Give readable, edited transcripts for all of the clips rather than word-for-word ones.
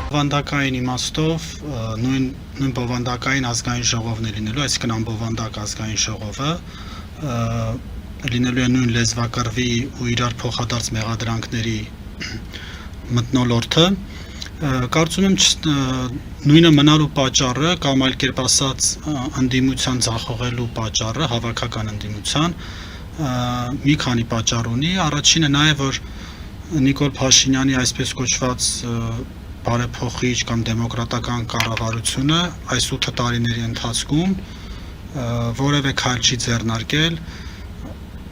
Բովանդակային իմաստով նույն բովանդակային ազգային ժողովն է լինելու, այսինքն անբովանդակ ազգային ժողովը լինելու է նույն լեզվակռվի ու իրար փոխադարձ մեղադրանքների մթնոլորտը։ Կարծում եմ նույնը մնալու պատճառը կամ այլ կերպ ասած ընդդիմության ձախողելու պատճառը, հավաքական ընդդիմության մի քանի պատճառ ունի։ Առաջինը նա է, որ Նիկոլ Փաշինյանի այսպես կոչված բարեփոխիչ կամ դեմոկրատական կառավարությունը այս 8 տարիների ընթացքում որևէ քայլ չի ձեռնարկել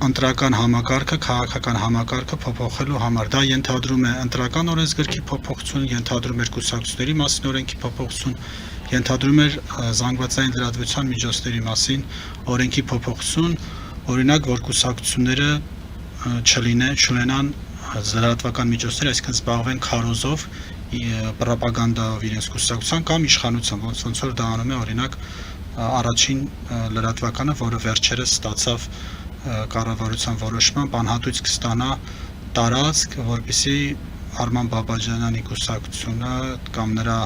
ընտրական համակարգը, քաղաքական համակարգը փոփոխելու համար։ Դա ենթադրում է ընտրական օրենսգրքի փոփոխություն, ենթադրում է կուսակցությունների մասին օրենքի փոփոխություն, ենթադրում է զանգվածային լրատվության միջոցների մասին օրենքի փոփոխություն, օրինակ, որ կուսակցությունները չունենան լրատվական միջոցներ, այսինքն զբաղվեն քարոզով, պրոպագանդայով իրենց կուսակցության կամ իշխանությամբ, ոնց որ դա անում է օրինակ առաջին լրատվականը, որը վերջերս ստացավ կառավարության որոշմամբ անհատույց կստանա տարածք, որպեսզի Արման Բաբաջանյանի կուսակցությունը կամ նրա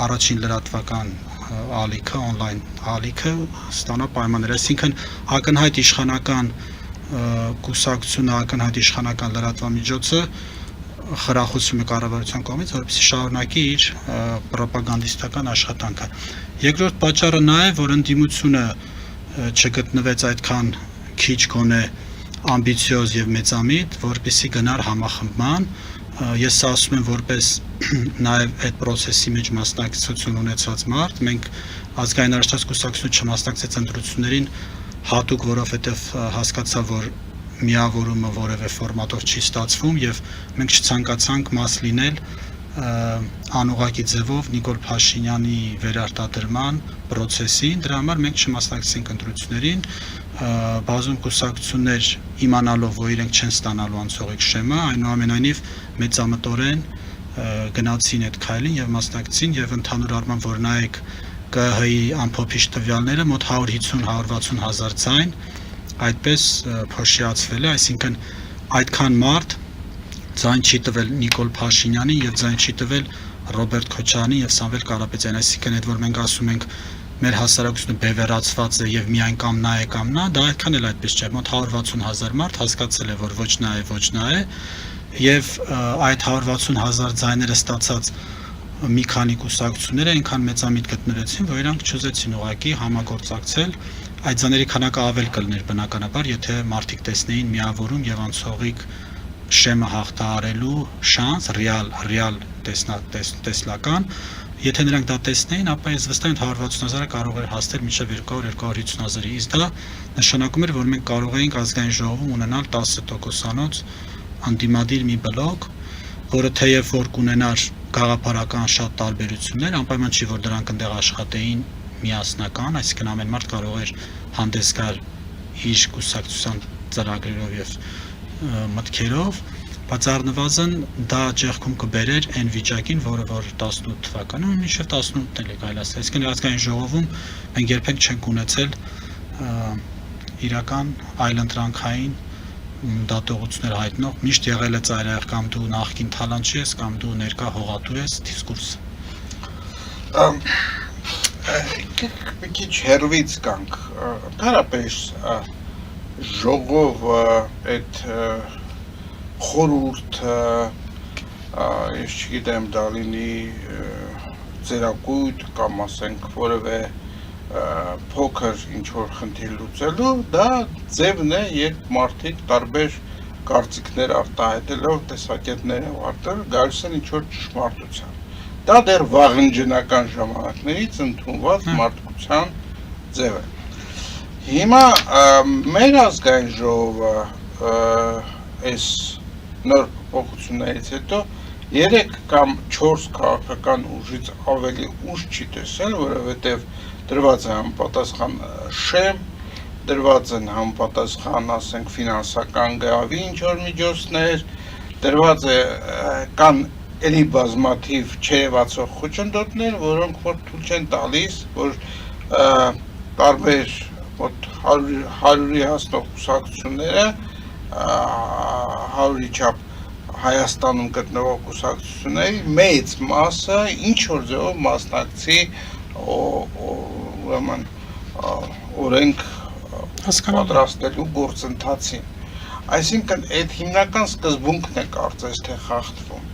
առաջին լրատվական ալիքը, on-line ալիքը ստանա պայմաններ, այսինքն ակնհայտ իշխանական կուսակցությունը, ակնհայտ իշխանական լրատվամիջոցը խրախուսում է կառավարության կողմից, որպեսզի շարունակի իր պրոպագանդիստական աշխատանքը։ Երկրորդ պատճառը նա է, որ ընդդիմությունը չգտնվեց այդքան քիչ գոնե ամբիցիոզ եւ մեծամիտ, որպեսզի գնար համախմբման։ Ես ասում եմ որպես նաեւ այդ process-ի մեջ մասնակցություն ունեցած մարդ, մենք ազգային առաջնորդ կուսակցությունը չմասնակցեց ընտրություններին հատուկ, որովհետեւ հասկացա, որ միավորումը որևէ ֆորմատով չի ստացվում եւ մենք չցանկացանք մաս լինել անուղղակի ձևով Նիկոլ Փաշինյանի վերարտադրման process-ին, դրա համար մենք չմասնակցեցինք ընտրություններին, բազում կուսակցություններ իմանալով, որ իրենք չեն ստանալու անցողիկ շեմը, այնուամենայնիվ մեծամտորեն գնացին այդ քայլին եւ մասնակցին եւ ընդհանուր առմամբ որ նայեք ԿՀ-ի ամփոփիչ տվյալները մոտ 150-160 հազար ձայն այդպես փոշիացվել է, այսինքն այդքան մարդ ձայն չի տվել Նիկոլ Փաշինյանին եւ ձայն չի տվել Ռոբերտ Քոչարյանին եւ Սամվել Կարապետյանին, այսինքն այդ որ մենք ասում ենք մեր հասարակությունը բևեռացված է եւ միայն կամ նա է կամ նա, դա այդքան էլ այդպես չէ, մոտ 160 հազար մարդ հասկացել է, որ ոչ նա է, ոչ նա է եւ այդ 160 հազար ձայները ստացած մի քանի կուսակցություններ այնքան մեծամիտ գտնվեցին, որ իրանք չուզեցին ուղղակի համագործակցել, այդ ձայների քանակը ավել կլներ բնականաբար, եթե մարդիկ տեսնեին միավորում եւ անցողիկ շեմը հաղթահարելու շանս ռեալ տեսլական, եթե նրանք դա տեսնեին, ապա ես վստահ եմ 160 հազարը կարող էր հասնել մինչև 200-250 հազարի, իսկ դա նշանակում էր, որ մենք կարող էինք ազգային ժողովում ունենալ 10%-անոց անդիմադիր մի բլոկ, որը թեև որ կունենար գաղափարական շատ տարբերություններ, անպայման չի, որ դրանք ընդեղ աշխատեին միասնական, այսինքն ամեն մարդ կարող էր հանդես գալ իր կուսակցության ծրագրերով եւ մտքերով, բայց առնվազն դա ճեղքում կբերեր այն վիճակին, որը որ 18 թվականին ու մինչև 18-ն էլ է կարելի ասել, այսինքն ազգային ժողովում մենք երբեք չենք ունեցել իրական այլընտրանքային դատողություններ հայտնող, միշտ եղել է ծայրահեղ կամ դու նախկին թալանչի ես, կամ դու ներկա հողատու ես դիսկուրս։ Մի քիչ հեռվից կանք, ընդհանրապես ժողովը այդ խորհուրդը, ես չգիտեմ, դա լինի ծերակույտ կամ ասենք որևէ փոքր ինչ-որ խնդիր լուծելու, դա ձևն է, երբ մարդիկ տարբեր կարծիքներ արտահայտելով, տեսակետներ արտել, գալիս են ինչ-որ ճշմարտության։ Դա դեռ վաղնջնական ժամանակներից ընդունված մարդկության ձև է։ Հիմա մեր ազգային ժողովը այս նոր փոփոխություններից հետո 3 կամ 4 քաղաքական ուժից ավելի ուժ չի տեսել, որովհետև դրված է համապատասխան շեմ, դրված են համապատասխան, ասենք, ֆինանսական գավի ինչ-որ միջոցներ, դրված է կան էլի բազմաթիվ չերևացող խոչընդոտներ, որոնք որ թույլ չեն տալիս, որ տարբեր մոտ 100-ի հասնող կուսակցությունները 100-ի չափ Հայաստանում գտնվող կուսակցությունների մեծ մասը ինչ որ ձևով մասնակցի ուրեմն օրենք պատրաստելու գործընթացին։ Այսինքն այդ հիմնական սկզբունքն է կարծես թե խախտվում։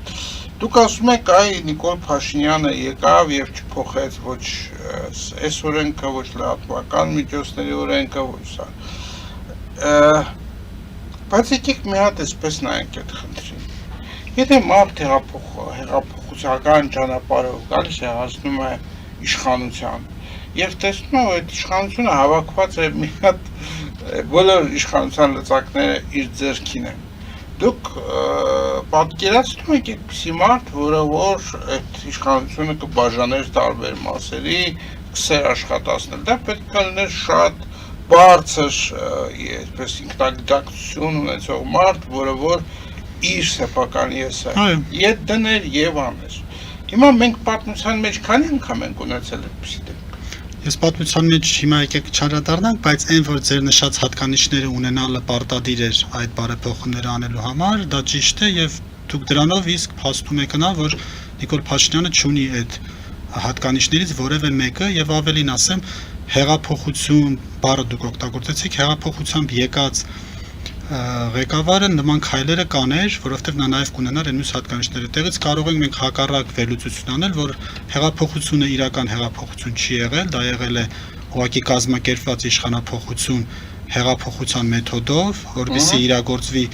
Դուք ասում եք, այ Նիկոլ Փաշինյանը եկավ եւ չփոխեց ոչ այս օրենքը, ոչ լրատվական միջոցների օրենքը, ոչ սա։ Բայց եկեք մի հատ այսպես նայենք այդ խնդրին։ Եթե մարդ հեղափոխության ճանապարհով գալիս է, հասնում է իշխանության եւ տեսնում է, որ այդ իշխանությունը հավաքված է մի հատ բոլոր իշխանության լծակները իր ձեռքին են։ Դուք պատկերացնում եք այդպիսի մարդ, որը որ այդ իշխանությունը կբաժաներ տարբեր մասերի, կսեր աշխատացնել։ Դա պետք է լիներ շատ բարձր, այսպես ինքնագիտակցություն ունեցող մարդ, որը որ իր սեփական եսը ետ դներ եւ աներ։ Հիմա մենք պատմության մեջ քանի անգամ ենք ունեցել այդպիսի դեպք։ Ես պատմության մեջ հիմա եկեք չանդրադառնանք, բայց այն որ ձեր նշած հատկանիշները ունենալը պարտադիր էր այդ բարեփոխումները անելու համար, դա ճիշտ է եւ դուք դրանով իսկ փաստում եք նա, որ Նիկոլ Փաշինյանը չունի այդ հատկանիշներից որևէ մեկը եւ ավելին ասեմ, հեղափոխություն բառը դուք օգտագործեցիք, հեղափոխությամբ եկած ղեկավարը նման քայլերը կաներ, որովհետև նա նաև կունենար այն մյուս հատկանիշները։ Տեղից կարող ենք մենք հակառակ վերլուծություն անել, որ հեղափոխությունը իրական հեղափոխություն չի եղել, դա եղել է ուղղակի կազմակերպված իշխանափոխություն հեղափոխության մեթոդով, որովհետեւ իրագործվի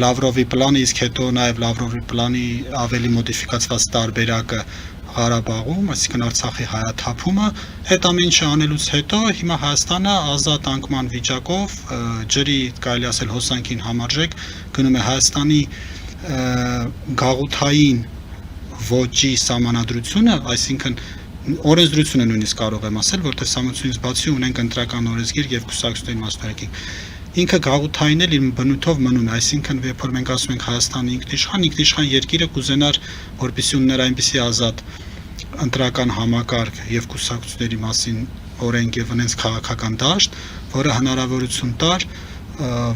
Լավրովի պլանը, իսկ հետո նաև Լավրովի պլանի ավելի մոդիֆիկացված տարբերակը Ղարաբաղում, այսինքն Արցախի հայաթափումը, այդ ամեն ինչը անելուց հետո հիմա Հայաստանը ազատ անկման վիճակով ջրի կարելի ասել հոսանքին համարժեք գնում է Հայաստանի գաղութային ոճի սահմանադրությունը, այսինքն օրենսդրությունը նույնիսկ կարող եմ ասել, որտեղ սահմանությունից բացի ունենք ընտրական օրենսգիր եւ կուսակցությունների մասնարարեք։ Ինքը գաղութային էլ իր բնույթով մնում է, այսինքն երբ որ մենք ասում ենք Հայաստանը ինքնիշխան երկիրը կուզենար, որպեսզի ունենար այնպիսի ազատ ընտրական համակարգ եւ կուսակցությունների մասին օրենք եւ այնց քաղաքական դաշտ, որը հնարավորություն տար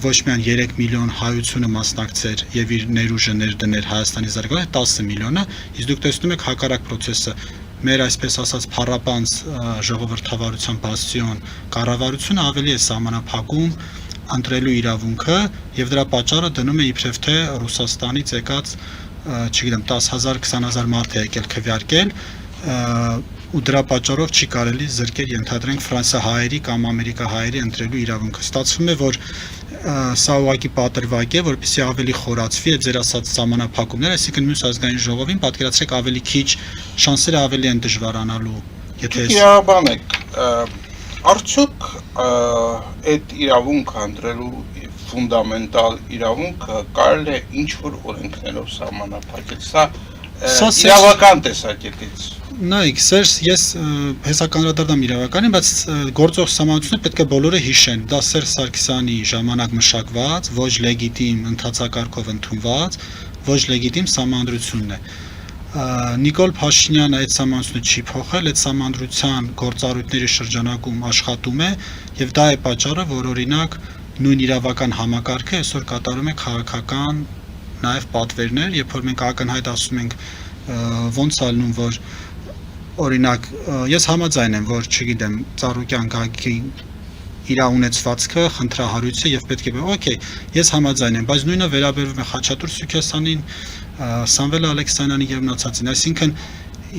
ոչ միայն 3 միլիոն հայությունը մասնակցեր եւ իր ներուժը ներդներ Հայաստանի զարգացման 10 միլիոնը, իսկ դուք տեսնում եք հակառակ process-ը մեր այսպես ասած փառապանց ժողովրդավարության բաստիոն կառավարությունը ավելի է սահմանափակում ընտրելու իրավունքը եւ դրա պատճառը դնում է իբրև թե Ռուսաստանից եկած, չգիտեմ, 10,000, 20,000 մարդ է եկել քվեարկել ու դրա պատճառով չի կարելի զրկել ենթադրենք ֆրանսիահայերի կամ ամերիկահայերի ընտրելու իրավունքը։ Ստացվում է, որ սա ուղղակի պատրվակ է, որպեսզի ավելի խորացվի այդ ձեր ասած սահմանափակումները, այսինքն մյուս ազգային ժողովին պատկերացրեք ավելի քիչ շանսերը ավելի են դժվարանալու, եթե իրավաբան եք, արդյոք այդ իրավունքը ընտրելու ֆունդամենտալ իրավունքը կարելի է ինչ որ օրենքներով սահմանափակել, սա իրավական տեսակետից։ Նայեք, ես հեսական անդրադառնամ իրավականին, բայց գործող սահմանությունը պետք է բոլորը հիշեն։ Դա Սերժ Սարգսյանի ժամանակ մշակված, ոչ լեգիտիմ ընթացակարգով ընդունված, ոչ լեգիտիմ սահմանադրությունն է։ Նիկոլ Փաշինյանը այդ սահմանությունը չի փոխել, այդ սահմանադրության գործառույթների շրջանակում աշխատում է, եւ դա է պատճառը, որ օրինակ նույն իրավական համակարգը այսօր կատարում է քաղաքական նաև պատվերներ, երբ որ մենք ակնհայտ ասում ենք ոնց ալնում, որ օրինակ ես համաձայն եմ, որ չգիտեմ, Ծառուկյան Գագի իր ունեցվածքը խնդրահարույց է եւ պետք է օքեյ, ես համաձայն եմ, բայց նույնը վերաբերվում է Խաչատուր Սուքեսյանին, Սամվել Ալեքսանյանին եւ մնացածին, այսինքն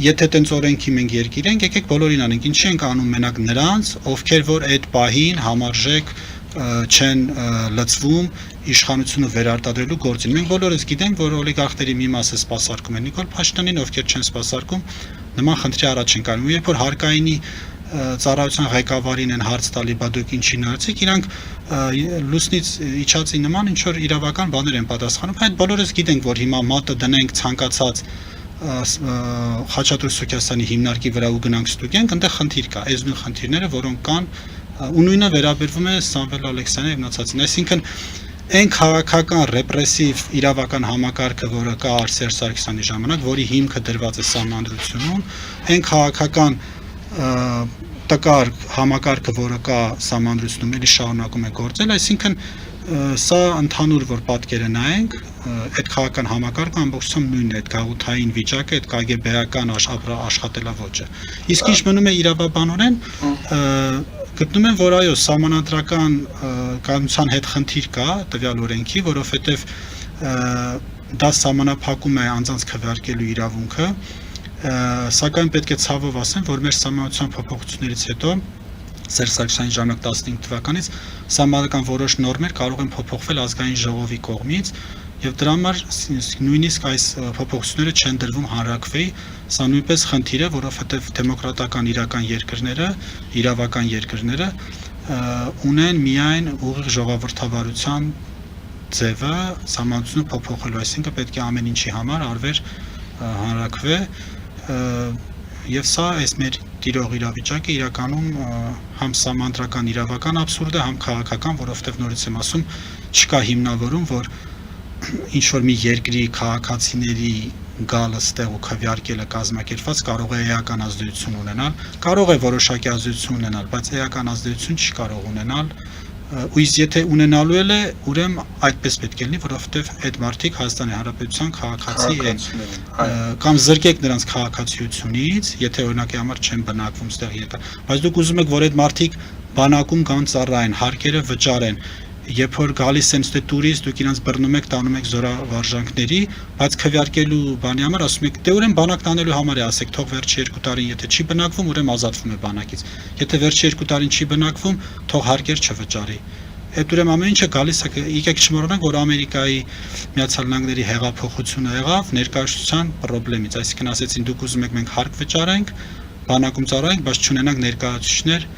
եթե տենց օրենքի մենք երկիր ենք, եկեք բոլորին անենք, ինչի ենք անում մենակ նրանց, ովքեր որ այդ պահին համարժեք չեն լծվում իշխանությունը վերարտադրելու գործին։ Մենք բոլորս գիտենք, որ օլիգարխների մի մասը սպասարկում են Նիկոլ Փաշինյանին, ովքեր չեն սպասարկում, նման խնդրի առաջ են կանգնում։ Երբ որ հարկայինի ծառայության ղեկավարին են հարց տալի, բա դուք ինչի նայեցիք, իրանք լուսնից իջածի նման ինչ որ իրավական բաներ են պատասխանում։ Այդ բոլորս գիտենք, որ հիմա մատը դնենք ցանկացած Խաչատուր Սուքեսյանի հիմնարկի վրա ու գնանք ստուգենք, այնտեղ խնդիր կա, այս նույն խնդիրները, որոնք կան ու նույնը վերաբերվում է Սամվել Ալեքսանյանի եւ մնացածին, այսինքն այն քաղաքական ռեպրեսիվ իրավական համակարգը, որը կա Սերժ Սարգսյանի ժամանակ, որի հիմքը դրված է սահմանադրությունում, այն քաղաքական տկար համակարգը, որը կա սահմանադրությունում, էլի շարունակում է գործել, այսինքն Սա ընդհանուր որ պատկերը նայենք, այդ քաղաքական համակարգը ամբողջությամբ նույնն է, այդ գաղութային վիճակը, այդ կագբեական աշխատելավոճը։ Իսկ ինչ մնում է իրավաբանորեն, գտնում են, որ այո, սահմանադրական կայունության հետ խնդիր կա տվյալ օրենքի, որովհետև դա սահմանափակում է անձանց քվեարկելու իրավունքը, սակայն պետք է ցավով ասեմ, որ մեր սահմանադրության փոփոխություններից հետո Սերժ Սարգսյանի ժամանակ 15 թվականից սահմանադրական որոշ նորմեր կարող են փոփոխվել ազգային ժողովի կողմից եւ դրա համար նույնիսկ այս փոփոխությունները չեն դրվում հանրակրվեի, սա նույնպես խնդիր է, որովհետեւ դեմոկրատական իրավական երկրները ունեն միայն ուղիղ ժողովրդավարության ձևը սահմանությունը փոփոխելու, այսինքն պետք է ամեն ինչի համար արվեր հանրակրվե եւ սա այս մեր տիրող իրավիճակը իրականում համ սահմանադրական իրավական абսուրդ է, համ քաղաքական, որովհետեւ նորից եմ ասում, չկա հիմնավորում, որ ինչ որ մի երկրի քաղաքացիների գալը ստեղ ու քվեարկելը կազմակերպված կարող է էական ազդեցություն ունենալ, կարող է որոշակի ազդեցություն ունենալ, բայց էական ազդեցություն չի կարող ունենալ, ու իսկ եթե ունենալու է, ուրեմն այդպես պետք է լինի, որովհետեւ այդ մարդիկ Հայաստանի Հանրապետության քաղաքացի են, կամ զրկեք նրանց քաղաքացիությունից, եթե օրինակի համար չեն բնակվում ստեղ եկա, բայց դուք ուզում եք, որ այդ մարդիկ բանակում կան ծառայեն, հարկերը վճարեն, երբ որ գալիս են ստե տուրիստ, դուք իրանց բռնում եք, տանում եք զորավարժանքների, բայց քվեարկելու բանի համար ասում եք, դե ուրեմն բանակն անելու համար է, ասեք, թող վերջի 2 տարին, եթե չի բնակվում, ուրեմն ազատվում է բանակից։ Եթե վերջի 2 տարին չի բնակվում, թող հարկեր չվճարի։ Այդ ուրեմն ամեն ինչը գալիս է, եկեք չմոռանանք, որ Ամերիկայի Միացյալ Նահանգների հեղափոխությունը եղավ ներկայացության խնդրից, այսինքն ասեցին, դուք ուզում եք մենք հարկ վճարենք, բանակում ծառայենք, բայց չունենանք ներկայացուցիչներ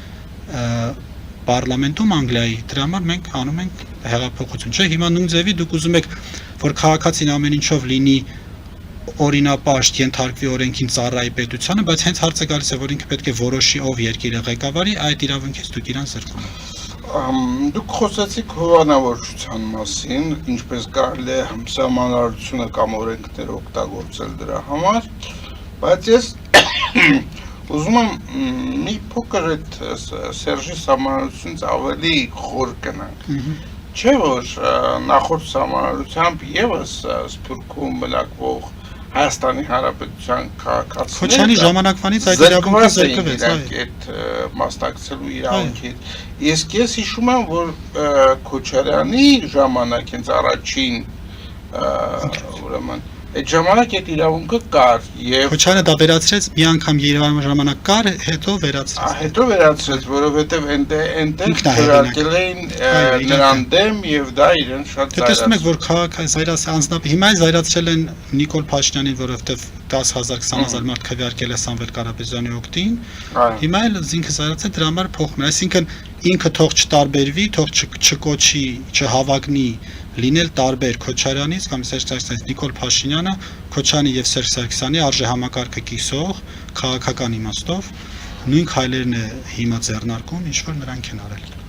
Պարլամենտում Անգլիայի, դրա համար մենք անում ենք հեղափոխություն, չէ՞, հիմա նույն ձևի դուք ուզում եք, որ քաղաքացին ամեն ինչով լինի օրինապաշտ, ենթարկվի օրենքին ծառայի պետությանը, բայց հենց հարցը գալիս է, որ ինքը պետք է որոշի ով երկիրը ղեկավարի, այդ իրավունքից դուք իրան զրկում եք։ Դուք խոսեցիք հովանավորչության մասին, ինչպես կարելի է սահմանադրությունը կամ օրենքները օգտագործել դրա համար, բայց ես ուզում եմ մի փոքր այդ Սերժի սահմանադրությունից ավելի խոր գնանք։ Չէ՞ որ նախորդ սահմանադրությամբ եւս Սփյուռքում բնակվող Հայաստանի Հանրապետության քաղաքացիները Քոչարյանի ժամանակվանից այդ իրավունքը զրկվեց, այդ մասնակցելու իրավունքից։ Իսկ ես հիշում եմ, որ Քոչարյանի ժամանակ հենց առաջին ուրեմն այդ ժամանակ այդ իրավունքը կար եւ Քոչարյանը դա վերացրեց, մի անգամ Երևանում ժամանակ կար, հետո վերացրեց։ Հետո վերացրեց, որովհետեւ այնտեղ քվեարկել էին նրան դեմ եւ դա իրեն շատ զայրացրեց։ Տեսնում եք, որ քաղաքային անձնապ հիմա զայրացրել են Նիկոլ Փաշինյանին, որովհետեւ 10,000-20,000 մարդ քվեարկել է Սամվել Կարապետյանի օգտին։ Հիմա էլ ինքը զայրացել դրա համար փոխում է, այսինքն ինքը թող չտարբերվի, թող չկոչի, չհավագնի լինել տարբեր Քոչարյանից կամ Սերժ Սարգսյանից Նիկոլ Փաշինյանը, Քոչարյանի եւ Սերժ Սարգսյանի արժե համակարգը կիսող քաղաքական իմաստով նույն քայլերն է հիմա ձեռնարկում, ինչ որ նրանք են արել։